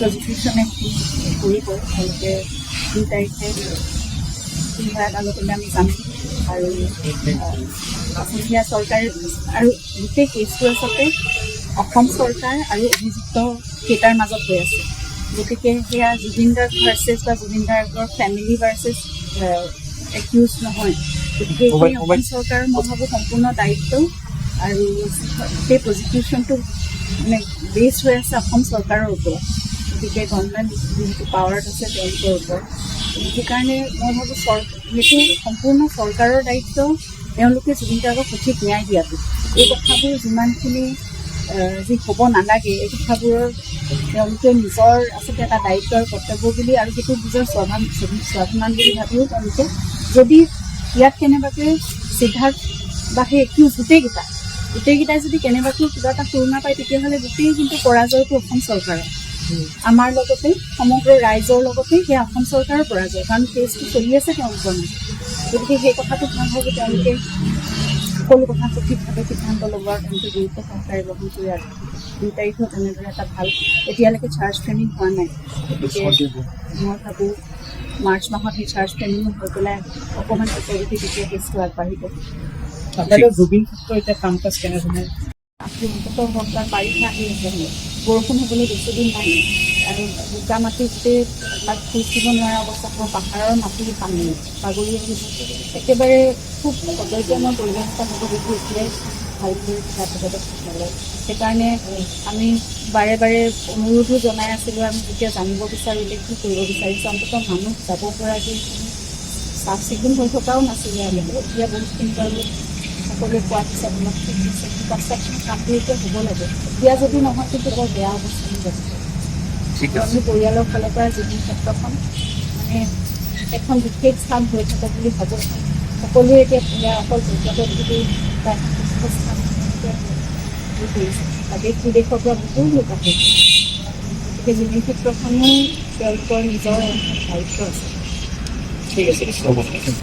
প্ৰজিকিউশ্যন কৰিব তেওঁলোকে 2 তাৰিখে কি হয় আদালতলৈ আমি যাম আৰু অসমীয়া চৰকাৰে আৰু গোটেই কেছটো আচলতে অসম চৰকাৰ আৰু অভিযুক্ত কেইটাৰ মাজত হৈ আছে। গতিকে সেয়া জুবিন গাৰ্গ ভাৰ্চেছ বা জুবিন গাৰ্গৰ ফেমিলি ভাৰ্চেছ একিউজ নহয়। গতিকে সেই অসম চৰকাৰৰ মই ভাবোঁ সম্পূৰ্ণ দায়িত্ব আৰু সেই প্ৰজিকিউশ্যনটো মানে বেছ হৈ আছে অসম চৰকাৰৰ ওপৰত। গতিকে গভৰ্ণমেণ্ট যিটো পাৱাৰত আছে তেওঁলোকৰ ওপৰত। সেইকাৰণে মই ভাবোঁ সেইটো সম্পূৰ্ণ চৰকাৰৰ দায়িত্ব তেওঁলোকে জুবিন গাৰ্গক সঠিক ন্যায় দিয়াটো। এই কথাবোৰ যিমানখিনি যি হ'ব নালাগে এই কথাবোৰৰ তেওঁলোকে নিজৰ আচলতে এটা দায়িত্ব আৰু কৰ্তব্য বুলি আৰু সেইটো নিজৰ স্বাভিমান বুলি ভাবিও তেওঁলোকে যদি ইয়াত কেনেবাকৈ সিদ্ধাৰ্থ বা সেই একিউজ গোটেইকেইটাই যদি কেনেবাকৈ কিবা এটা সুৰুঙা পায় তেতিয়াহ'লে গোটেই কিন্তু পৰাজয়টো অসম চৰকাৰৰ, আমাৰ লগতে সমগ্ৰ ৰাইজৰ লগতে সেই অসম চৰকাৰৰ পৰাজয়, কাৰণ কেছটো চলি আছে তেওঁলোকৰ মাজত। গতিকে সেই কথাটোত মই ভাবোঁ তেওঁলোকে সকলো কথা সঠিকভাৱে সিদ্ধান্ত ল'বৰ তেওঁলোকে গুৰুত্ব সহকাৰে গ্ৰহণ কৰি আছে। 2 তাৰিখেও তেনেদৰে এটা ভাল এতিয়ালৈকে চাৰ্জ ফ্ৰেমিং হোৱা নাই। গতিকে মই ভাবোঁ মাৰ্চ মাহত সেই চাৰ্জ ফ্ৰেমিং হৈ পেলাই অকণমান পিছলৈকে তেতিয়া কেছটো আগবাঢ়িব। জুবিন ক্ষেত্ৰত এতিয়া কাম কাজ কেনেধৰণে অন্ততঃ হওক বা বাৰিষা আহি আছে বৰষুণ হ'বলৈ বেছি দিন নাই আৰু বোকা মাটি গোটেই তাত খোজ দিব নোৱাৰা অৱস্থা হ'ব, পাহাৰৰ মাটি পানী বাগৰি আহিব, একেবাৰে খুব কদৰ্যময় পৰিৱেশ এটা হ'ব যিটো এতিয়াই ভালকৈ যাতায়াতত নলয়। সেইকাৰণে আমি বাৰে বাৰে অনুৰোধো জনাই আছিলোঁ, আমি যেতিয়া জানিব বিচাৰিলে কি কৰিব বিচাৰিছোঁ অন্ততঃ মানুহ যাব পৰাকৈ চাফ চিকুণ হৈ থকাও নাছিলে আমি এতিয়া বহুতখিনি বাৰু সকলোৱে কোৱাৰ পিছত অলপ ঠিক আছে কনষ্ট্ৰাকশ্যন কামটো এতিয়া হ'ব লাগে। এতিয়া যদি নহয় কিন্তু বৰ বেয়া অৱস্থা হৈ যাব। আমি পৰিয়ালৰ ফালৰ পৰা জুবিন ক্ষেত্ৰখন মানে এখন বিশেষ স্থান হৈ থাকে বুলি ভাবোঁ। সকলোৱে এতিয়া অকল পৰ্যটক যদি স্থান হৈ পৰিছে দেশ বিদেশৰ পৰা বহুত লোক আহে। গতিকে জুবিন ক্ষেত্ৰখনো তেওঁলোকৰ নিজৰ দায়িত্ব আছে। ঠিক আছে।